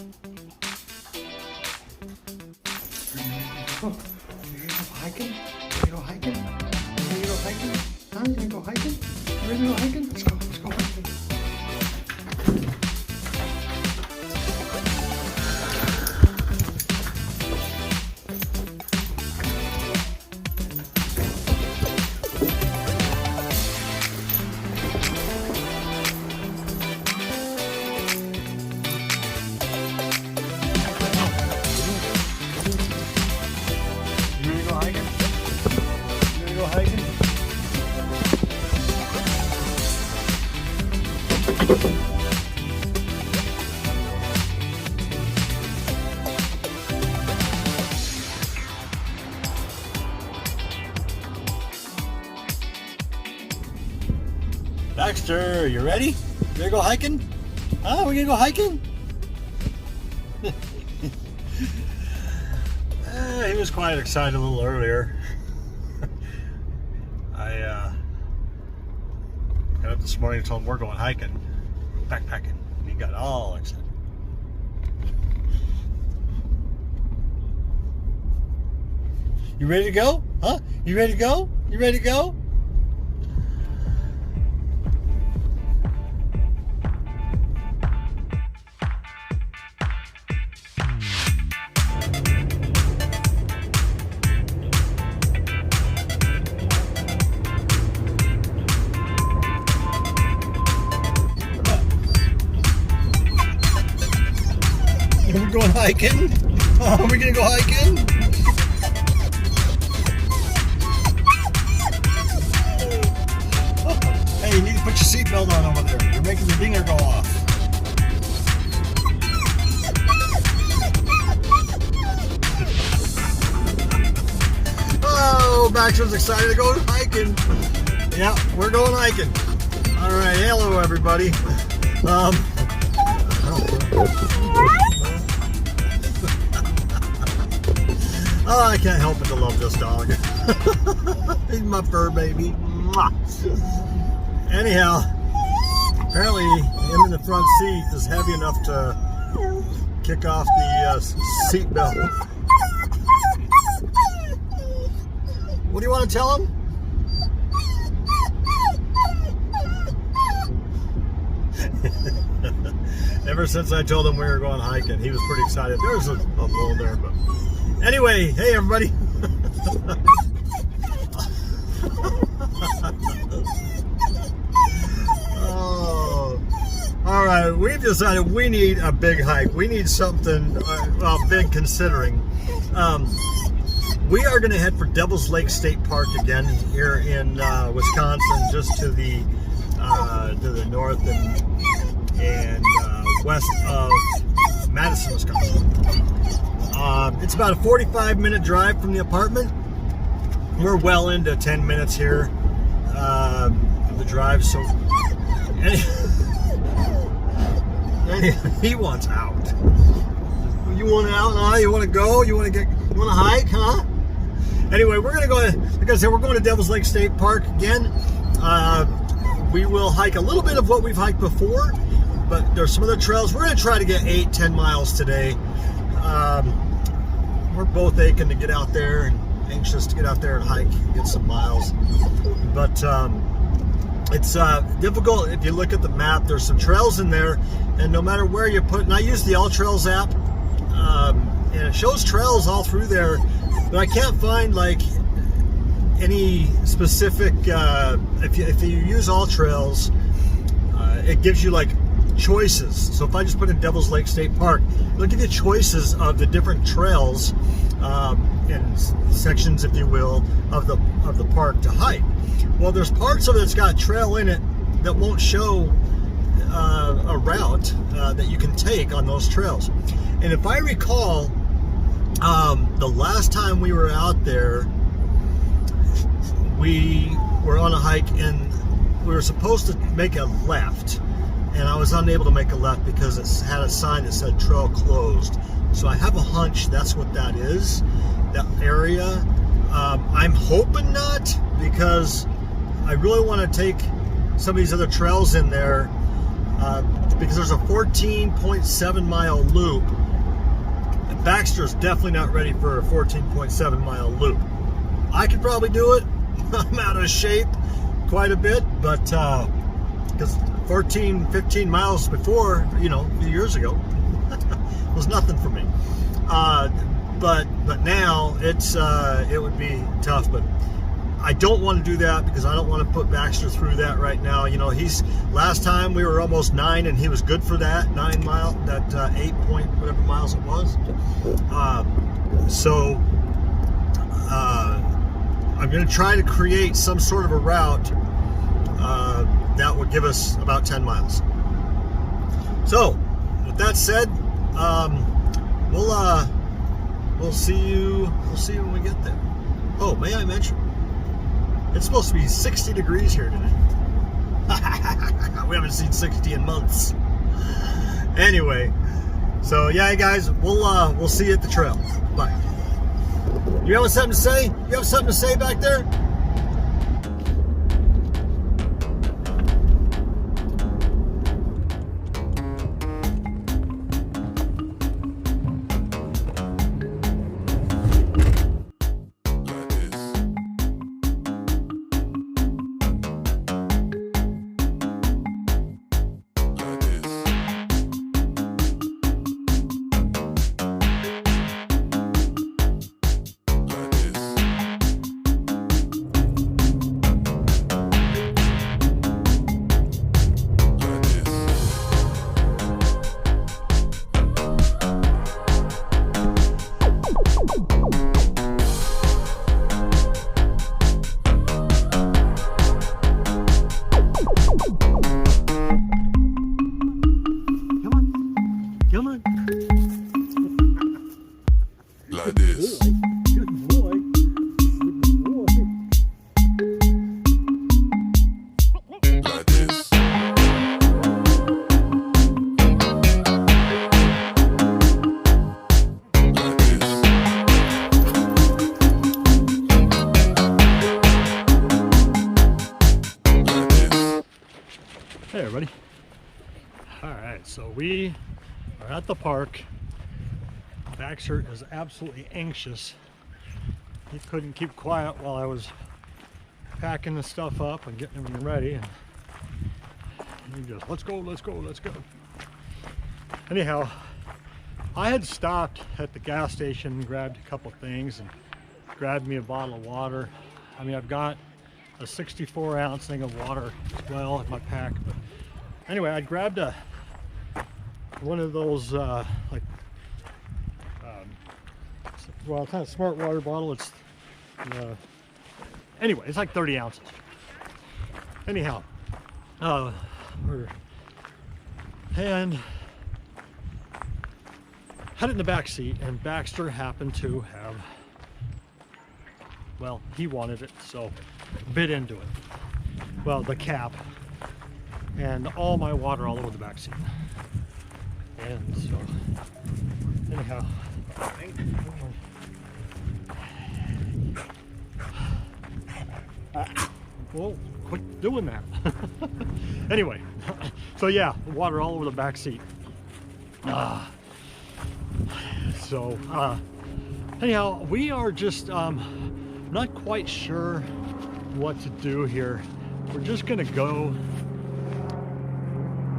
You gonna go hiking? You gonna go hiking? You gonna go hiking? Huh? You gonna go hiking? You ready to go hiking? Let's go hiking. Baxter, you ready? You ready to go hiking? Huh? We gonna go hiking? He was quite excited a little earlier. I got up this morning and told him we're going hiking, backpacking. He got all excited. You ready to go? Huh? You ready to go? You ready to go? We're going hiking? Oh, are we gonna go hiking? Oh, hey, you need to put your seatbelt on over there. You're making the dinger go off. Oh, Baxter's excited to go hiking. Yeah, we're going hiking. All right, hello everybody. Oh, I can't help but to love this dog. He's my fur baby. Mwah. Anyhow, apparently him in the front seat is heavy enough to kick off the seat belt. What do you want to tell him? Ever since I told him we were going hiking, he was pretty excited. There's a bull there, but anyway, hey everybody. Oh, all right, we've decided we need a big hike. We need something, well, big considering. We are going to head for Devil's Lake State Park again here in Wisconsin, just to the north and west of Madison, Wisconsin. It's about a 45-minute drive from the apartment. We're well into 10 minutes here of the drive, so he wants out. You want out, huh? You want to go? You want to hike, huh? Anyway, we're gonna go. Like I said, we're going to Devil's Lake State Park again. We will hike a little bit of what we've hiked before, but there's some other trails. We're gonna try to get 8-10 miles today. We're both aching to get out there and anxious to get out there and hike and get some miles. But it's difficult. If you look at the map, there's some trails in there, and no matter where you put, and I use the All Trails app, and it shows trails all through there, but I can't find like any specific, if you use All Trails, it gives you like choices. So if I just put in Devil's Lake State Park, it'll give you choices of the different trails and sections, if you will, of the park to hike. Well, there's parts of it that's got trail in it that won't show a route that you can take on those trails. And if I recall, the last time we were out there, we were on a hike and we were supposed to make a left, and I was unable to make a left because it had a sign that said trail closed. So I have a hunch that's what that is, that area. I'm hoping not, because I really want to take some of these other trails in there because there's a 14.7 mile loop. Baxter's definitely not ready for a 14.7 mile loop. I could probably do it. I'm out of shape quite a bit, but because 14, 15 miles before, you know, a few years ago, was nothing for me. But now it would be tough. But I don't want to do that because I don't want to put Baxter through that right now. You know, last time we were almost 9 and he was good for that 9 mile, that 8 point whatever miles it was. So I'm going to try to create some sort of a route that would give us about 10 miles. So with that said, we'll see you when we get there. Oh, may I mention, it's supposed to be 60 degrees here today. We haven't seen 60 in months. Anyway, so yeah, guys, we'll see you at the trail. Bye. You have something to say? You have something to say back there? Like this. Good boy. Good boy. Like this. Hey everybody. Alright, so we are at the park. Baxter is absolutely anxious. He couldn't keep quiet while I was packing the stuff up and getting everything ready. And he just, let's go, let's go, let's go. Anyhow, I had stopped at the gas station and grabbed a couple things and grabbed me a bottle of water. I mean, I've got a 64-ounce thing of water as well in my pack. But anyway, I grabbed one of those well, kind of smart water bottle. It's anyway, it's like 30 ounces. Anyhow, and had it in the back seat, and Baxter happened to have, well, he wanted it, so bit into it. Well, the cap, and all my water all over the back seat. And so, anyhow, well, quit doing that. Anyway, so yeah, water all over the back seat. Anyhow, we are just not quite sure what to do here. We're just gonna go.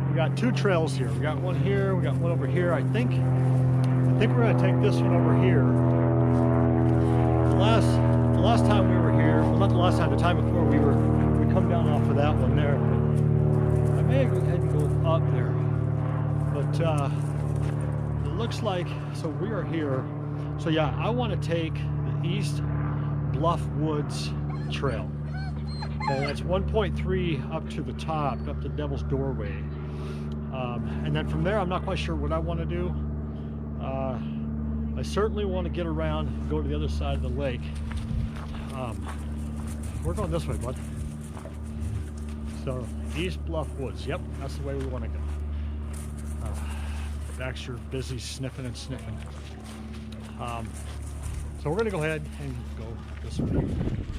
We got two trails here. We got one here, we got one over here. I think we're gonna take this one over here. The last time we were here, well, not the last time, the time before we come down off of that one there. I may go ahead and go up there, but it looks like, so we are here. So yeah, I want to take the East Bluff Woods Trail. Okay, that's 1.3 up to the top, up to Devil's Doorway. And then from there, I'm not quite sure what I want to do. I certainly want to get around and go to the other side of the lake. We're going this way, bud. So, East Bluff Woods. Yep, that's the way we want to go. Baxter busy sniffing and sniffing. So we're going to go ahead and go this way.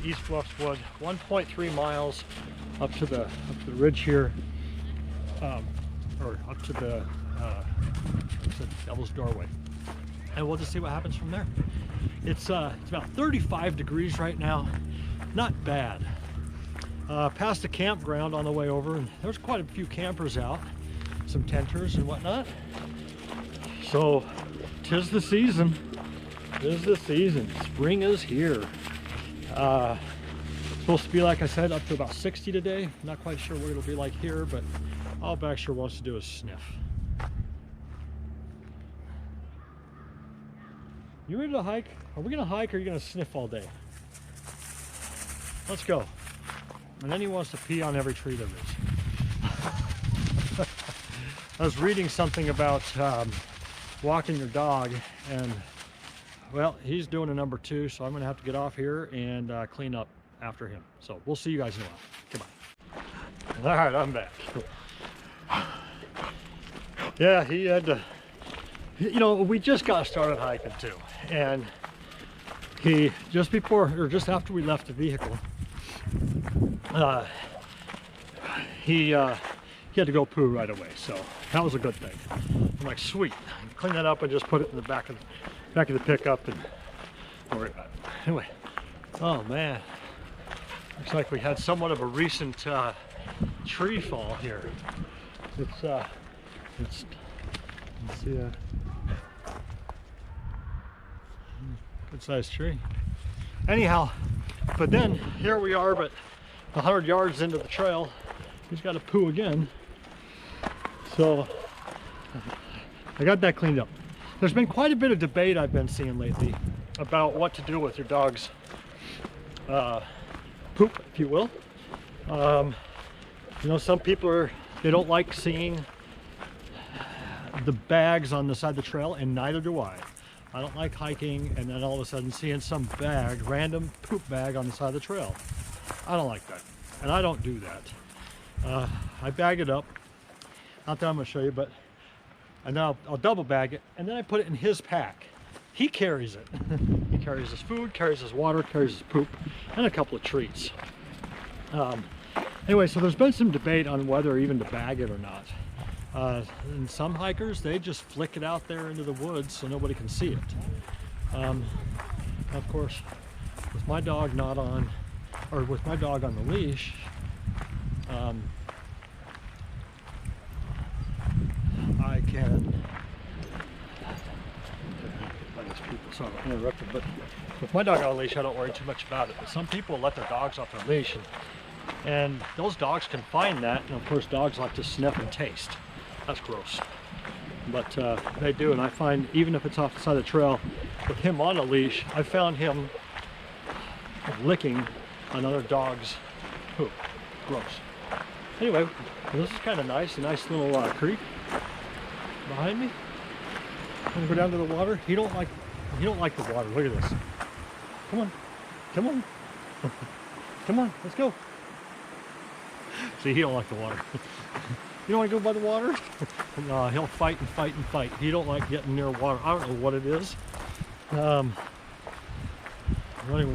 East Bluff Woods, 1.3 miles up to the ridge here. or up to the Devil's Doorway, and we'll just see what happens from there. It's about 35 degrees right now, not bad. Past a campground on the way over, and there's quite a few campers out, some tenters and whatnot. So 'tis the season. 'Tis the season. Spring is here. Supposed to be, like I said, up to about 60 today. Not quite sure what it'll be like here, but all Baxter wants to do is sniff. You ready to hike? Are we gonna hike or are you gonna sniff all day? Let's go. And then he wants to pee on every tree there is. I was reading something about walking your dog, and well, he's doing a number 2, so I'm gonna have to get off here and clean up after him. So we'll see you guys in a while. Goodbye. All right, I'm back. Yeah, he had to, you know, we just got started hiking too, and he, just before or just after we left the vehicle, he had to go poo right away, so that was a good thing. I'm like, sweet, clean that up and just put it in the back of the pickup and don't worry about it. Anyway, oh man, looks like we had somewhat of a recent tree fall here. It's let's see, good sized tree. Anyhow, but then here we are, but 100 yards into the trail, he's got to poo again. So I got that cleaned up. There's been quite a bit of debate I've been seeing lately about what to do with your dog's poop, if you will. You know, some people they don't like seeing the bags on the side of the trail, and neither do I. I don't like hiking and then all of a sudden seeing some bag, random poop bag on the side of the trail. I don't like that, and I don't do that. I bag it up. Not that I'm going to show you, but and now I'll double bag it, and then I put it in his pack. He carries it. He carries his food, carries his water, carries his poop, and a couple of treats. Anyway, so there's been some debate on whether even to bag it or not. And some hikers, they just flick it out there into the woods so nobody can see it. Of course, with my dog not on, or with my dog on the leash, I can, sorry, I'm interrupted, but with my dog on a leash, I don't worry too much about it. But some people let their dogs off their leash, and those dogs can find that, and of course dogs like to sniff and taste. That's gross, but they do, and I find even if it's off the side of the trail with him on a leash, I found him licking another dog's poop. Gross. Anyway, this is kind of nice, a nice little creek behind me. I'm gonna go down to the water. He don't like the water. Look at this. Come on, come on, come on. Let's go. See, he don't like the water. You don't want to go by the water? No, he'll fight and fight and fight. He don't like getting near water. I don't know what it is. Running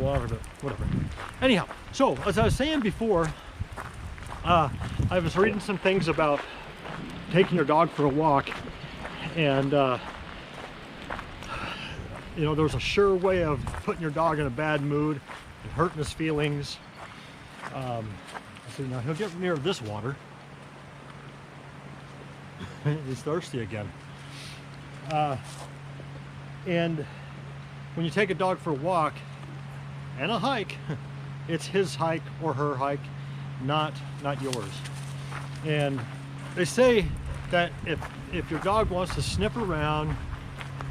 water, but whatever. Anyhow, so as I was saying before, I was reading some things about taking your dog for a walk, and you know, there's a sure way of putting your dog in a bad mood and hurting his feelings. See, now he'll get near this water. He's thirsty again. And when you take a dog for a walk and a hike, it's his hike or her hike, not yours. And they say that if your dog wants to sniff around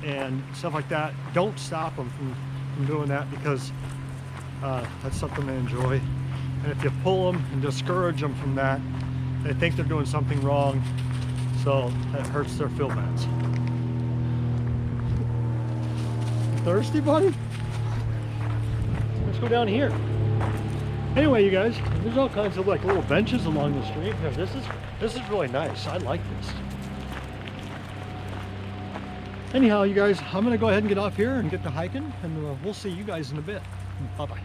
and stuff like that, don't stop them from doing that, because that's something they enjoy. And if you pull them and discourage them from that, they think they're doing something wrong, so that hurts their feelings. Thirsty, buddy? Let's go down here. Anyway, you guys, there's all kinds of like little benches along the stream here. This is really nice. I like this. Anyhow, you guys, I'm gonna go ahead and get off here and get to hiking, and we'll see you guys in a bit. Bye-bye.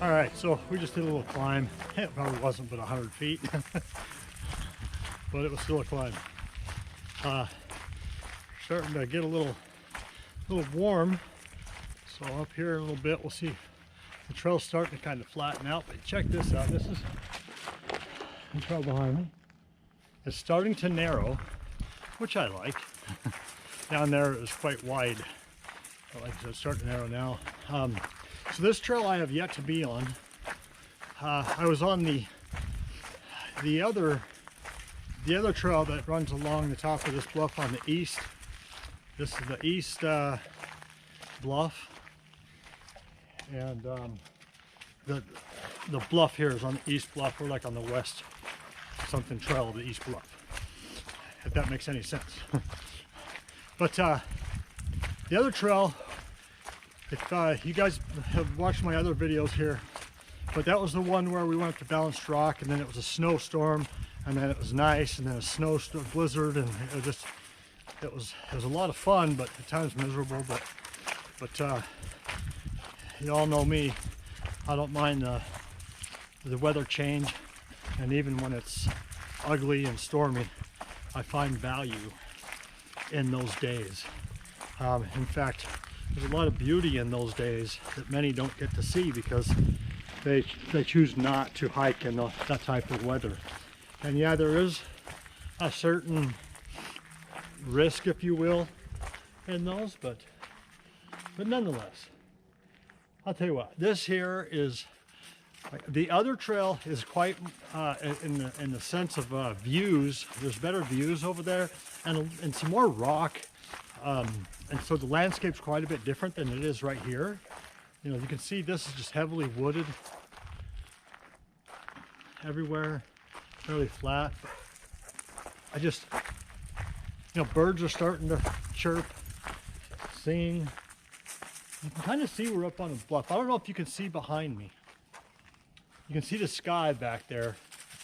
All right, so we just did a little climb. It probably wasn't but 100 feet, but it was still a climb. Starting to get a little warm. So up here in a little bit, we'll see the trail's starting to kind of flatten out. But check this out. This is the trail behind me. It's starting to narrow, which I like. Down there it was quite wide. But like I said, it's starting to narrow now. So this trail I have yet to be on. I was on the other trail that runs along the top of this bluff on the east. This is the east bluff, and the bluff here is on the east bluff. We're like on the west something trail of the east bluff, if that makes any sense. But the other trail, if you guys have watched my other videos here, but that was the one where we went up to Balanced Rock, and then it was a snowstorm, and then it was nice, and then a snowstorm blizzard, and it was a lot of fun, but at times miserable. But you all know me, I don't mind the weather change, and even when it's ugly and stormy, I find value in those days. In fact, there's a lot of beauty in those days that many don't get to see because they choose not to hike in that type of weather. And yeah, there is a certain risk, if you will, in those, but nonetheless, I'll tell you what, this here is, the other trail is quite, in the sense of views, there's better views over there, and some more rock, and so the landscape's quite a bit different than it is right here. You know, you can see this is just heavily wooded everywhere, fairly flat. I just, you know, birds are starting to chirp, sing. You can kind of see we're up on a bluff. I don't know if you can see behind me. You can see the sky back there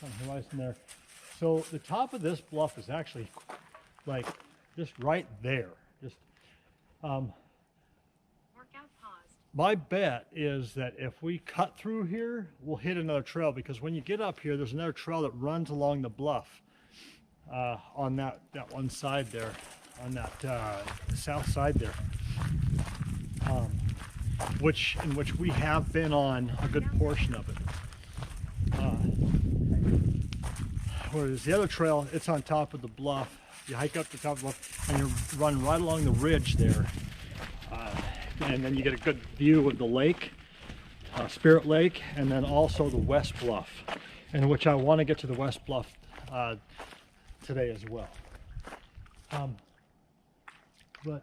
on the horizon there. So the top of this bluff is actually like just right there. Just Workout paused. my bet is that if we cut through here, we'll hit another trail, because when you get up here, there's another trail that runs along the bluff on that one side there, on that south side there, in which we have been on a good portion of it. Whereas the other trail, it's on top of the bluff. You hike up the top of the bluff and you run right along the ridge there, and then you get a good view of the lake, Spirit Lake, and then also the West Bluff, in which I want to get to the West Bluff today as well. But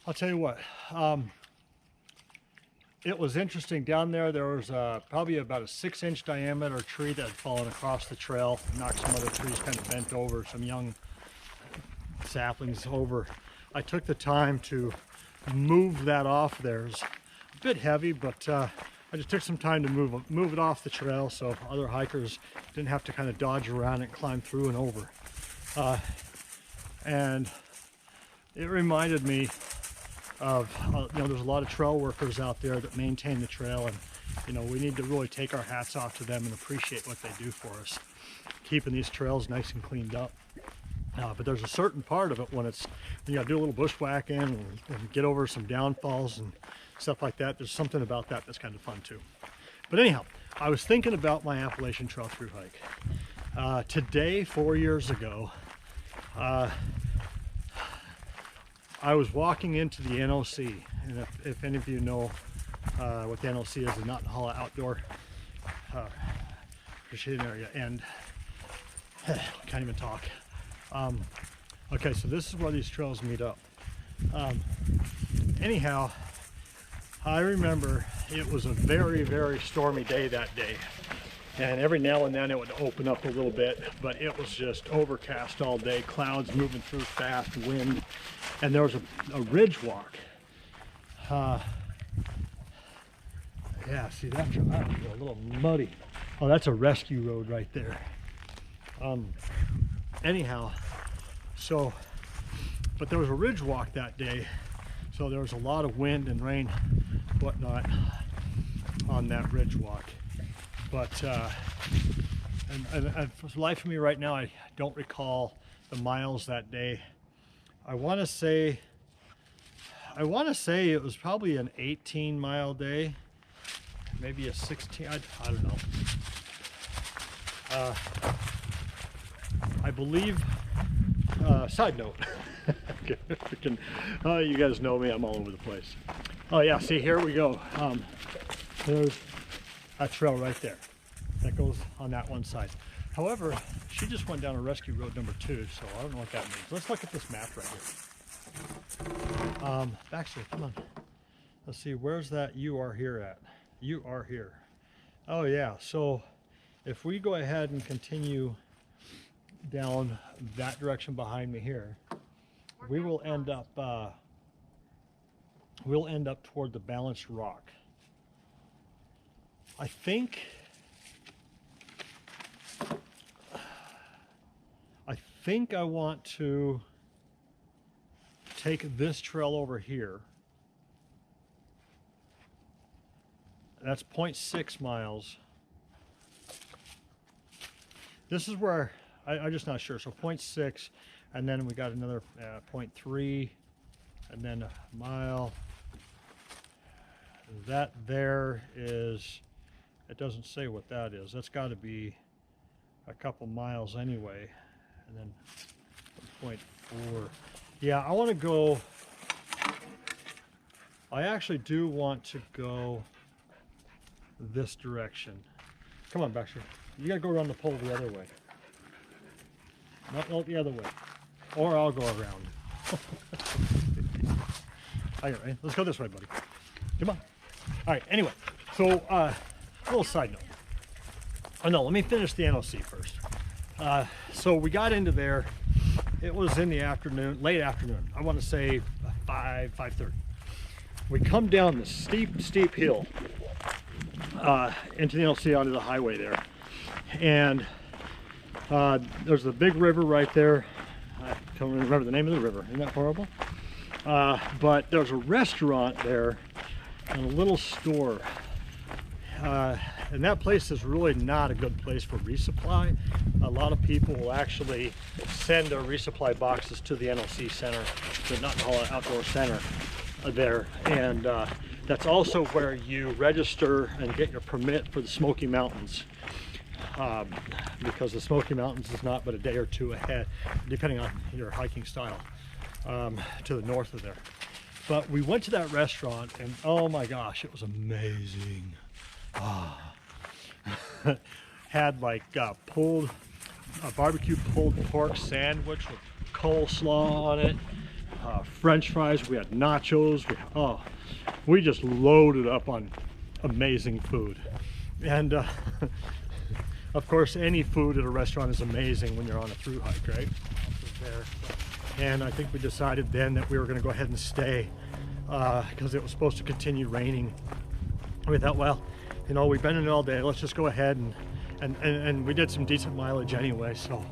I'll tell you what, it was interesting down there. There was probably about a 6-inch diameter tree that had fallen across the trail, knocked some other trees kind of bent over, some young saplings over. I took the time to move that off there. It's a bit heavy, but I just took some time to move it off the trail so other hikers didn't have to kind of dodge around and climb through and over. And it reminded me of, you know, there's a lot of trail workers out there that maintain the trail, and you know, we need to really take our hats off to them and appreciate what they do for us, keeping these trails nice and cleaned up. But there's a certain part of it when you gotta do a little bushwhacking and get over some downfalls and stuff like that. There's something about that that's kind of fun too. But anyhow, I was thinking about my Appalachian Trail through hike. Today, 4 years ago, I was walking into the NOC, and if any of you know what the NOC is, the Not Halla Outdoor Appreciation Area, and I can't even talk. Okay, so this is where these trails meet up. Anyhow, I remember it was a very, very stormy day that day, and every now and then it would open up a little bit, but it was just overcast all day, clouds moving through fast, wind, and there was a ridge walk. Yeah, see that was a little muddy. Oh, that's a rescue road right there. Anyhow, so, but there was a ridge walk that day, so there was a lot of wind and rain, whatnot. on that ridge walk. But and for the life of me right now, I don't recall the miles that day. I want to say it was probably an 18-mile day, maybe a 16. I don't know. I believe. Side note. You guys know me. I'm all over the place. Oh yeah. See, here we go. There's a trail right there that goes on that one side. However, she just went down a rescue road number 2, so I don't know what that means. Let's look at this map right here. Baxter, come on. Let's see, where's that you are here at? You are here. Oh yeah, so if we go ahead and continue down that direction behind me here, we will end up toward the balanced rock. I think I want to take this trail over here. That's 0.6 miles. This is where I'm just not sure. So 0.6, and then we got another 0.3, and then a mile. That there is, it doesn't say what that is. That's got to be a couple miles anyway. And then 0.4. Yeah, I want to go, I actually do want to go this direction. Come on, Baxter. You got to go around the pole the other way. Not the other way. Or I'll go around. All right, let's go this way, buddy. Come on. All right, anyway, so a little side note. Oh no, let me finish the NOC first. So we got into there. It was in the afternoon, late afternoon. I want to say 5:30. We come down the steep hill into the NLC onto the highway there, and there's a big river right there. I don't remember the name of the river. Isn't that horrible? But there's a restaurant there and a little store. And that place is really not a good place for resupply. A lot of people will actually send their resupply boxes to the NLC Center, the Nutton Outdoor Center there. And that's also where you register and get your permit for the Smoky Mountains. Because the Smoky Mountains is not but a day or two ahead, depending on your hiking style, to the north of there. But we went to that restaurant, and oh my gosh, it was amazing. Had like barbecue pulled pork sandwich with coleslaw on it, French fries. We had nachos. We just loaded up on amazing food, and of course, any food at a restaurant is amazing when you're on a through hike, right? And I think we decided then that we were going to go ahead and stay because it was supposed to continue raining. We thought, well, you know, we've been in it all day. Let's just go ahead and we did some decent mileage anyway. So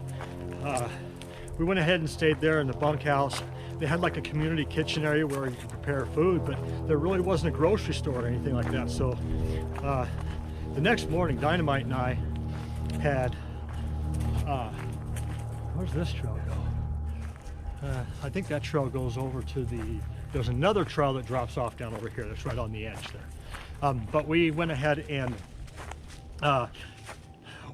we went ahead and stayed there in the bunkhouse. They had like a community kitchen area where you could prepare food, but there really wasn't a grocery store or anything like that. So the next morning, Dynamite and I had, where's this trail go? I think that trail goes over to there's another trail that drops off down over here that's right on the edge there. But we went ahead and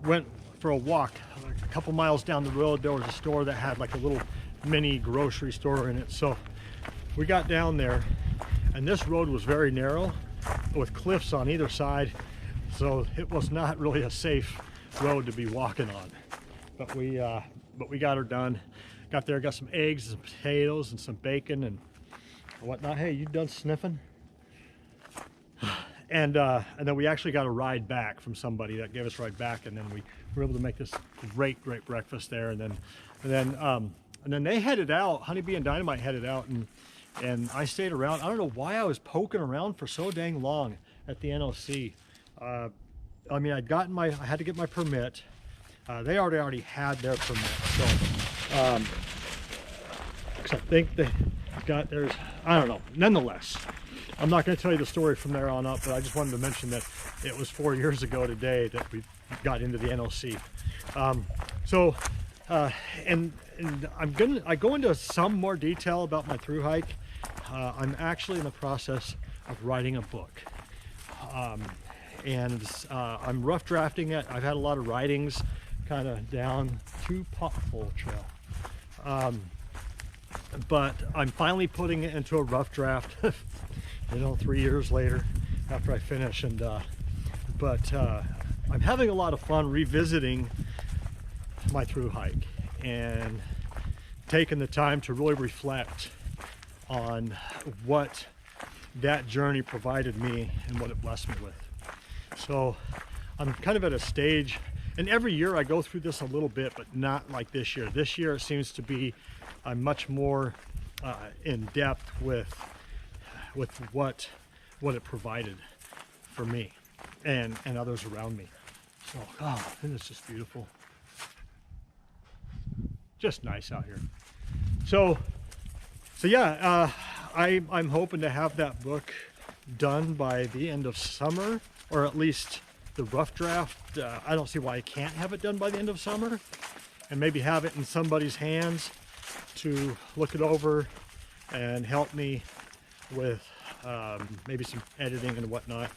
went for a walk. A couple miles down the road, there was a store that had like a little mini grocery store in it. So we got down there, and this road was very narrow with cliffs on either side. So it was not really a safe road to be walking on. But we got her done. Got there, got some eggs and some potatoes and some bacon and whatnot. Hey, you done sniffing? And then we actually got a ride back from somebody that gave us a ride back, and then we were able to make this great breakfast there. And then they headed out. Honeybee and Dynamite headed out, and I stayed around. I don't know why I was poking around for so dang long at the NOC. I mean, I had to get my permit. They already had their permit, so because I think they got theirs. I don't know. Nonetheless, I'm not going to tell you the story from there on up, but I just wanted to mention that it was 4 years ago today that we got into the NOC. And I go into some more detail about my through hike. I'm actually in the process of writing a book. I'm rough drafting it. I've had a lot of writings kind of down to Pothole Trail. But I'm finally putting it into a rough draft, 3 years later after I finish. I'm having a lot of fun revisiting my through hike and taking the time to really reflect on what that journey provided me and what it blessed me with. So I'm kind of at a stage, and every year I go through this a little bit, but not like this year. This year it seems to be I'm much more in depth with what it provided for me and others around me. So, and it's just beautiful. Just nice out here. So yeah, I'm hoping to have that book done by the end of summer, or at least the rough draft. I don't see why I can't have it done by the end of summer, and maybe have it in somebody's hands to look it over and help me with maybe some editing and whatnot.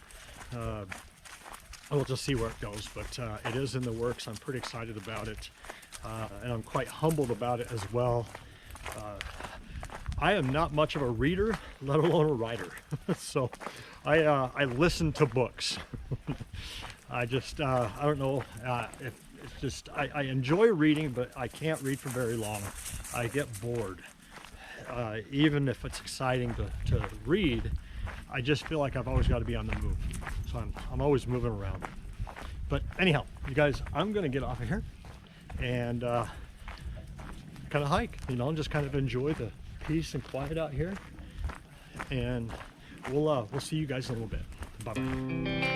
We'll just see where it goes, but it is in the works. I'm pretty excited about it, and I'm quite humbled about it as well. I am not much of a reader, let alone a writer. So I listen to books. I don't know if it's just, I enjoy reading, but I can't read for very long. I get bored. Even if it's exciting to read, I just feel like I've always got to be on the move. So I'm always moving around. But anyhow, you guys, I'm going to get off of here and kind of hike, and just kind of enjoy the peace and quiet out here. And we'll see you guys in a little bit. Bye-bye.